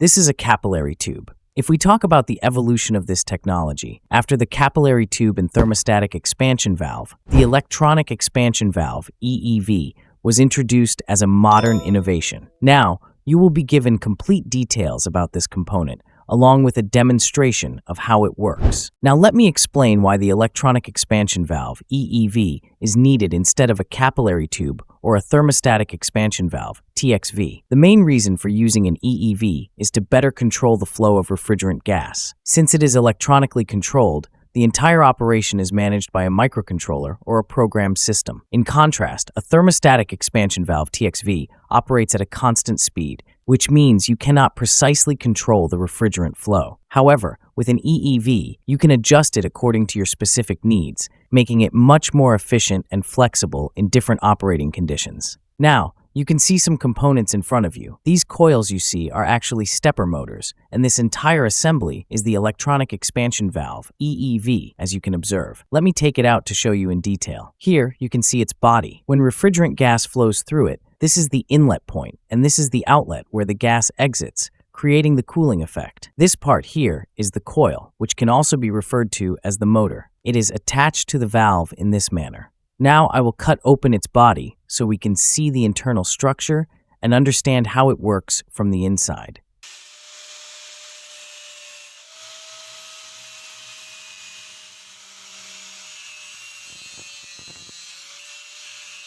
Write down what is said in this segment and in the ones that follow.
This is a capillary tube. If we talk about the evolution of this technology, after the capillary tube and thermostatic expansion valve, the electronic expansion valve, EEV, was introduced as a modern innovation. Now, you will be given complete details about this component, along with a demonstration of how it works. Now let me explain why the electronic expansion valve, EEV, is needed instead of a capillary tube or a thermostatic expansion valve, TXV. The main reason for using an EEV is to better control the flow of refrigerant gas. Since it is electronically controlled, the entire operation is managed by a microcontroller or a programmed system. In contrast, a thermostatic expansion valve, TXV, operates at a constant speed, which means you cannot precisely control the refrigerant flow. However, with an EEV, you can adjust it according to your specific needs, making it much more efficient and flexible in different operating conditions. Now, you can see some components in front of you. These coils you see are actually stepper motors, and this entire assembly is the electronic expansion valve, EEV, as you can observe. Let me take it out to show you in detail. Here, you can see its body. When refrigerant gas flows through it, this is the inlet point, and this is the outlet where the gas exits, creating the cooling effect. This part here is the coil, which can also be referred to as the motor. It is attached to the valve in this manner. Now I will cut open its body so we can see the internal structure and understand how it works from the inside.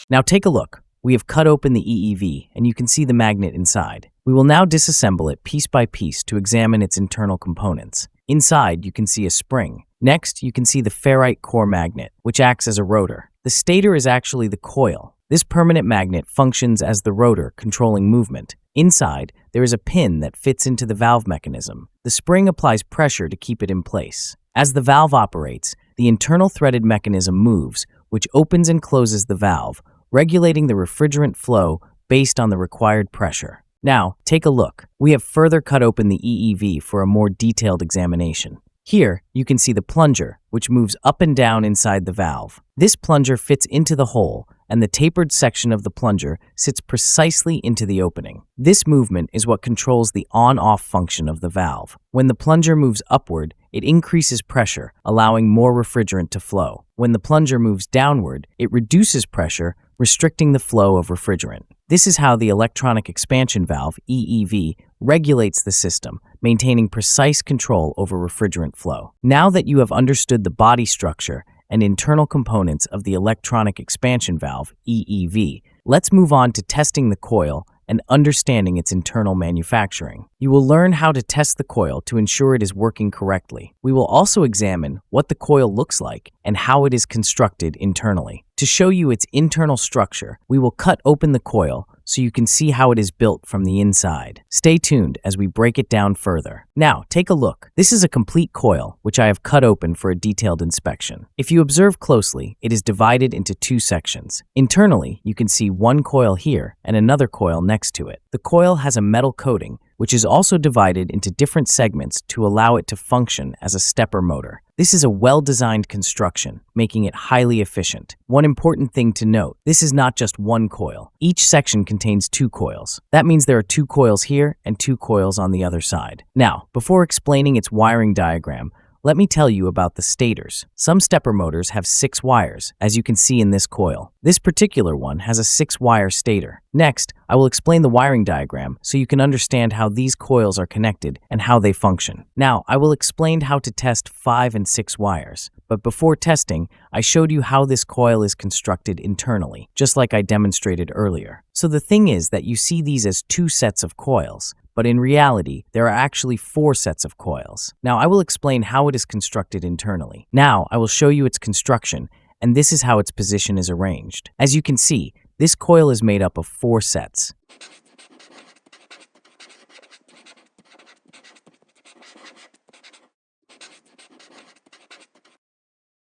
Now take a look. We have cut open the EEV and you can see the magnet inside. We will now disassemble it piece by piece to examine its internal components. Inside, you can see a spring. Next, you can see the ferrite core magnet, which acts as a rotor. The stator is actually the coil. This permanent magnet functions as the rotor, controlling movement. Inside, there is a pin that fits into the valve mechanism. The spring applies pressure to keep it in place. As the valve operates, the internal threaded mechanism moves, which opens and closes the valve, regulating the refrigerant flow based on the required pressure. Now, take a look. We have further cut open the EEV for a more detailed examination. Here, you can see the plunger, which moves up and down inside the valve. This plunger fits into the hole, and the tapered section of the plunger sits precisely into the opening. This movement is what controls the on-off function of the valve. When the plunger moves upward, it increases pressure, allowing more refrigerant to flow. When the plunger moves downward, it reduces pressure, restricting the flow of refrigerant. This is how the electronic expansion valve, EEV, regulates the system, maintaining precise control over refrigerant flow. Now that you have understood the body structure and internal components of the electronic expansion valve, EEV, let's move on to testing the coil and understanding its internal manufacturing. You will learn how to test the coil to ensure it is working correctly. We will also examine what the coil looks like and how it is constructed internally. To show you its internal structure, we will cut open the coil so you can see how it is built from the inside. Stay tuned as we break it down further. Now, take a look. This is a complete coil, which I have cut open for a detailed inspection. If you observe closely, it is divided into two sections. Internally, you can see one coil here and another coil next to it. The coil has a metal coating, which is also divided into different segments to allow it to function as a stepper motor. This is a well-designed construction, making it highly efficient. One important thing to note, this is not just one coil. Each section contains two coils. That means there are two coils here and two coils on the other side. Now, before explaining its wiring diagram, let me tell you about the stators. Some stepper motors have 6 wires, as you can see in this coil. This particular one has a 6-wire stator. Next, I will explain the wiring diagram so you can understand how these coils are connected and how they function. Now, I will explain how to test 5 and 6 wires. But before testing, I showed you how this coil is constructed internally, just like I demonstrated earlier. So the thing is that you see these as 2 sets of coils, but in reality, there are actually 4 sets of coils. Now, I will explain how it is constructed internally. Now, I will show you its construction, and this is how its position is arranged. As you can see, this coil is made up of 4 sets.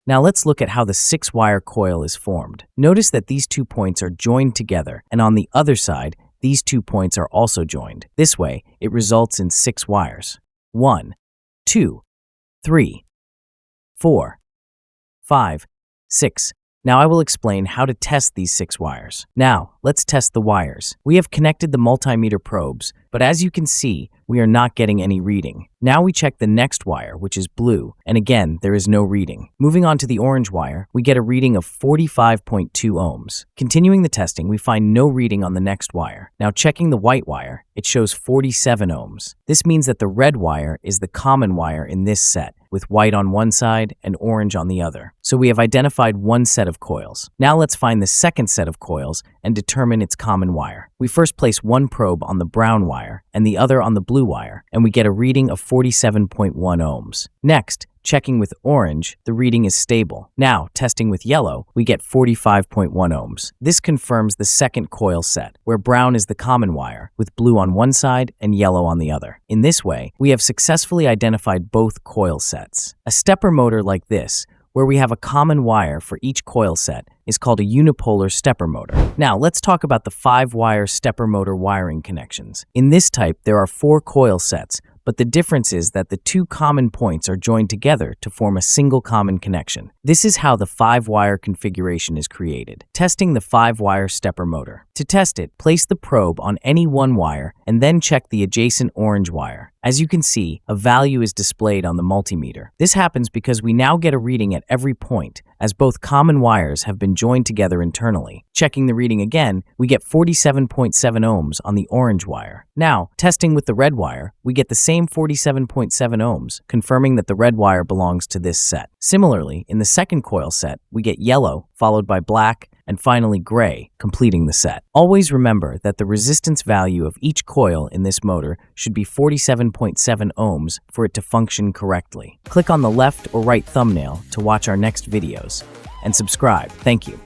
Now let's look at how the 6-wire coil is formed. Notice that these 2 points are joined together, and on the other side, these 2 points are also joined. This way, it results in 6 wires. 1, 2, 3, 4, 5, 6, Now I will explain how to test these 6 wires. Now, let's test the wires. We have connected the multimeter probes, but as you can see, we are not getting any reading. Now we check the next wire, which is blue, and again, there is no reading. Moving on to the orange wire, we get a reading of 45.2 ohms. Continuing the testing, we find no reading on the next wire. Now checking the white wire, it shows 47 ohms. This means that the red wire is the common wire in this set, with white on one side and orange on the other. So we have identified one set of coils. Now let's find the second set of coils and determine its common wire. We first place one probe on the brown wire and the other on the blue wire, and we get a reading of 47.1 ohms. Next, checking with orange, the reading is stable. Now, testing with yellow, we get 45.1 ohms. This confirms the second coil set, where brown is the common wire, with blue on one side and yellow on the other. In this way, we have successfully identified both coil sets. A stepper motor like this, where we have a common wire for each coil set, is called a unipolar stepper motor. Now, let's talk about the 5-wire stepper motor wiring connections. In this type, there are 4 coil sets, but the difference is that the 2 common points are joined together to form a single common connection. This is how the 5-wire configuration is created. Testing the 5-wire stepper motor. To test it, place the probe on any one wire and then check the adjacent orange wire. As you can see, a value is displayed on the multimeter. This happens because we now get a reading at every point, as both common wires have been joined together internally. Checking the reading again, we get 47.7 ohms on the orange wire. Now, testing with the red wire, we get the same 47.7 ohms, confirming that the red wire belongs to this set. Similarly, in the second coil set, we get yellow, followed by black, and finally gray, completing the set. Always remember that the resistance value of each coil in this motor should be 47.7 ohms for it to function correctly. Click on the left or right thumbnail to watch our next videos, and subscribe. Thank you.